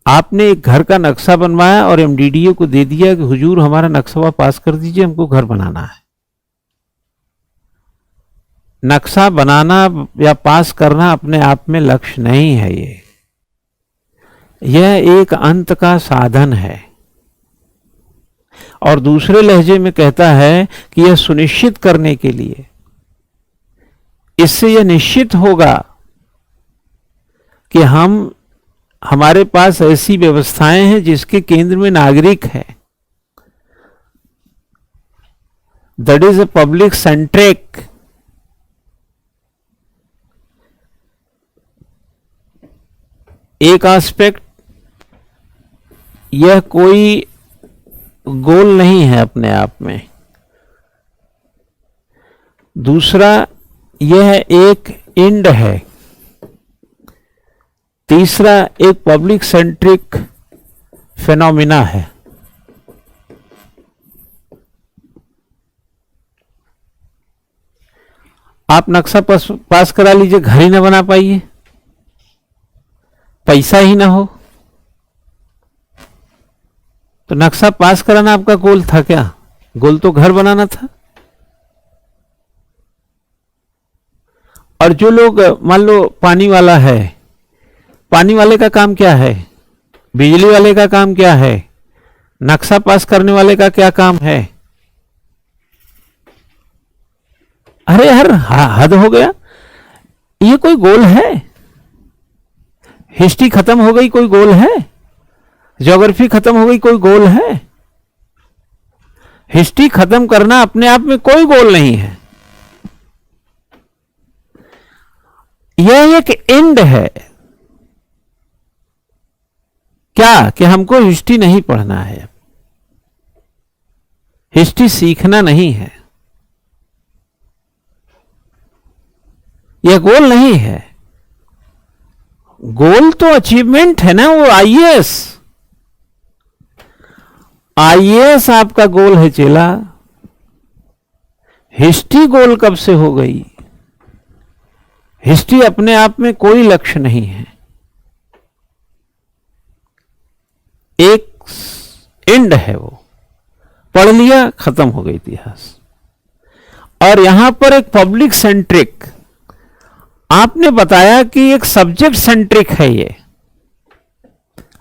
आपने एक घर का नक्शा बनवाया और एमडीडीए को दे दिया कि हुजूर हमारा नक्शा पास कर दीजिए, हमको घर बनाना है। नक्शा बनाना या पास करना अपने आप में लक्ष्य नहीं है, यह एक अंत का साधन है। और दूसरे लहजे में कहता है कि यह सुनिश्चित करने के लिए, इससे यह निश्चित होगा कि हमारे पास ऐसी व्यवस्थाएं हैं जिसके केंद्र में नागरिक है। That is a public centric. एक एस्पेक्ट, यह कोई गोल नहीं है अपने आप में। दूसरा, यह एक एंड है। तीसरा, एक पब्लिक सेंट्रिक फेनोमिना है। आप नक्शा पास करा लीजिए, घर ही ना बना पाइए, पैसा ही ना हो, तो नक्शा पास कराना आपका गोल था क्या? गोल तो घर बनाना था। और जो लोग, मान लो पानी वाला है, पानी वाले का काम क्या है? बिजली वाले का काम क्या है? नक्शा पास करने वाले का क्या काम है? अरे यार, हद हो गया। ये कोई गोल है? हिस्ट्री खत्म हो गई, कोई गोल है? ज्योग्राफी खत्म हो गई, कोई गोल है? हिस्ट्री खत्म करना अपने आप में कोई गोल नहीं है। यह एक एंड है। क्या कि हमको हिस्ट्री नहीं पढ़ना है, हिस्ट्री सीखना नहीं है, यह गोल नहीं है। गोल तो अचीवमेंट है ना, वो आईएएस। आईएएस आपका गोल है चेला। हिस्ट्री गोल कब से हो गई? हिस्ट्री अपने आप में कोई लक्ष्य नहीं है, एक एंड है। वो पढ़ लिया, खत्म हो गई इतिहास। और यहां पर एक पब्लिक सेंट्रिक, आपने बताया कि एक सब्जेक्ट सेंट्रिक है ये।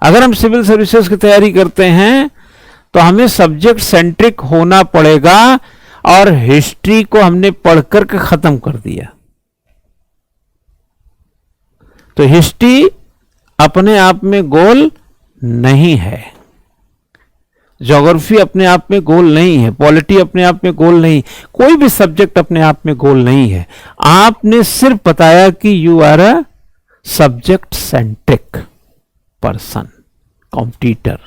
अगर हम सिविल सर्विसेज की तैयारी करते हैं तो हमें सब्जेक्ट सेंट्रिक होना पड़ेगा, और हिस्ट्री को हमने पढ़कर के खत्म कर दिया। तो हिस्ट्री अपने आप में गोल नहीं है, ज्योग्राफी अपने आप में गोल नहीं है, पॉलिटी अपने आप में गोल नहीं, कोई भी सब्जेक्ट अपने आप में गोल नहीं है। आपने सिर्फ बताया कि you are a subject centric person, competitor.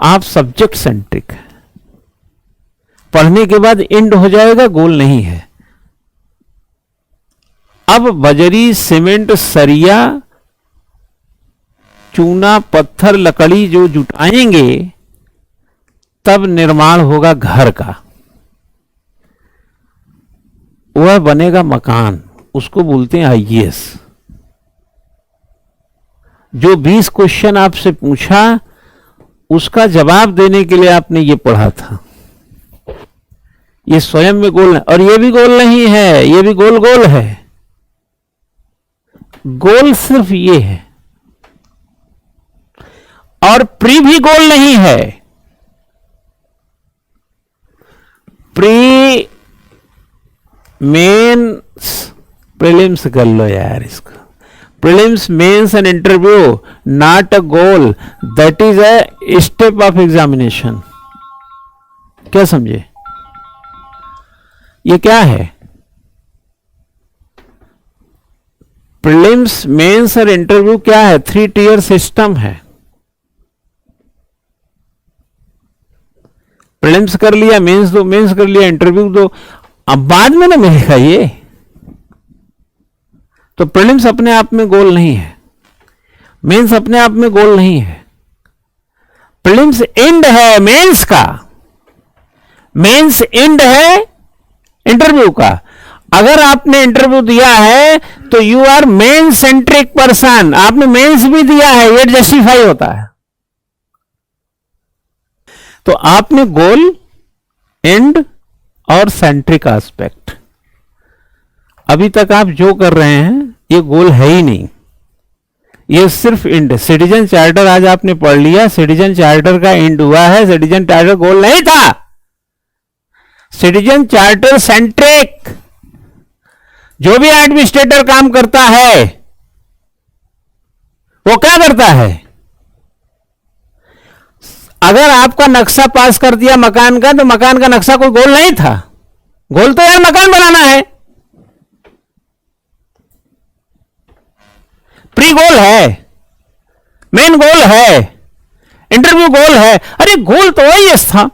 आप सब्जेक्ट सेंट्रिक है। पढ़ने के बाद एंड हो जाएगा, गोल नहीं है। अब बजरी, सीमेंट, सरिया, चूना, पत्थर, लकड़ी जो जुटाएंगे तब निर्माण होगा घर का, वह बनेगा मकान, उसको बोलते हैं आईएएस। जो 20 क्वेश्चन आपसे पूछा उसका जवाब देने के लिए आपने ये पढ़ा था। ये स्वयं में गोल है, और ये भी गोल नहीं है, ये भी गोल है। गोल सिर्फ ये है, और प्री भी गोल नहीं है। प्री मेंस, प्रीलिम्स कर लो यार इसको। Prelims, mains and interview not a goal, that is a step of examination. क्या समझे? ये क्या है? प्रीलिम्स, मेंस और इंटरव्यू क्या है? 3 टियर सिस्टम है। प्रीलिम्स कर लिया, मेंस दो, मेंस कर लिया, इंटरव्यू दो, अब बाद में ना मिलेगा ये। तो प्रीलिम्स अपने आप में गोल नहीं है, मेंस अपने आप में गोल नहीं है। प्रीलिम्स एंड है मेंस का, मेंस एंड है इंटरव्यू का। अगर आपने इंटरव्यू दिया है तो you are main centric person, आपने मेंस भी दिया है, ये जस्टिफाई होता है। तो आपने गोल, एंड और सेंट्रिक एस्पेक्ट, अभी तक आप जो कर रहे हैं ये गोल है ही नहीं, ये सिर्फ एंड। सिटीजन चार्टर आज आपने पढ़ लिया, सिटीजन चार्टर का एंड हुआ है, सिटीजन चार्टर गोल नहीं था। सिटीजन चार्टर सेंट्रिक, जो भी एडमिनिस्ट्रेटर काम करता है वो क्या करता है, अगर आपका नक्शा पास कर दिया मकान का, तो मकान का नक्शा कोई गोल नहीं था। गोल तो यार मकान बनाना है, प्री गोल है, मेन गोल है, इंटरव्यू गोल है। अरे गोल तो वही था।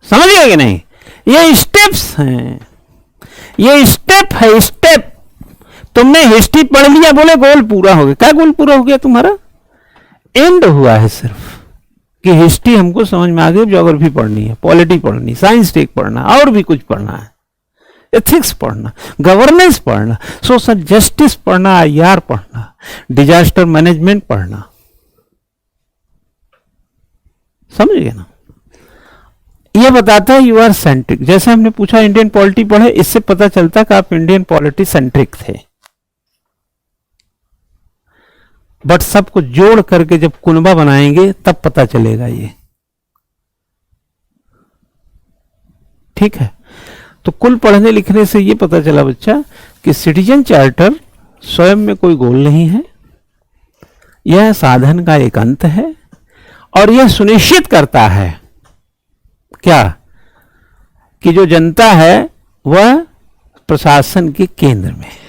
समझ गए कि नहीं? ये स्टेप्स हैं, ये स्टेप है, स्टेप। तुमने हिस्ट्री पढ़ लिया, बोले गोल पूरा हो गया। क्या गोल पूरा हो गया तुम्हारा? एंड हुआ है सिर्फ कि हिस्ट्री हमको समझ में आ गई, ज्योग्राफी पढ़नी है, पॉलिटी पढ़नी, साइंस टेक पढ़ना, और भी कुछ पढ़ना है, एथिक्स पढ़ना, गवर्नेंस पढ़ना, सोशल जस्टिस पढ़ना, आईआर पढ़ना, डिजास्टर मैनेजमेंट पढ़ना। समझ गए ना? यह बताता है यू आर सेंट्रिक। जैसे हमने पूछा इंडियन पॉलिटी पढ़े, इससे पता चलता कि आप इंडियन पॉलिटी सेंट्रिक थे। बट सबको जोड़ करके जब कुनबा बनाएंगे तब पता चलेगा ये। ठीक है, तो कुल पढ़ने लिखने से ये पता चला बच्चा कि सिटीजन चार्टर स्वयं में कोई गोल नहीं है, यह साधन का एक अंत है, और यह सुनिश्चित करता है क्या कि जो जनता है वह प्रशासन के केंद्र में है।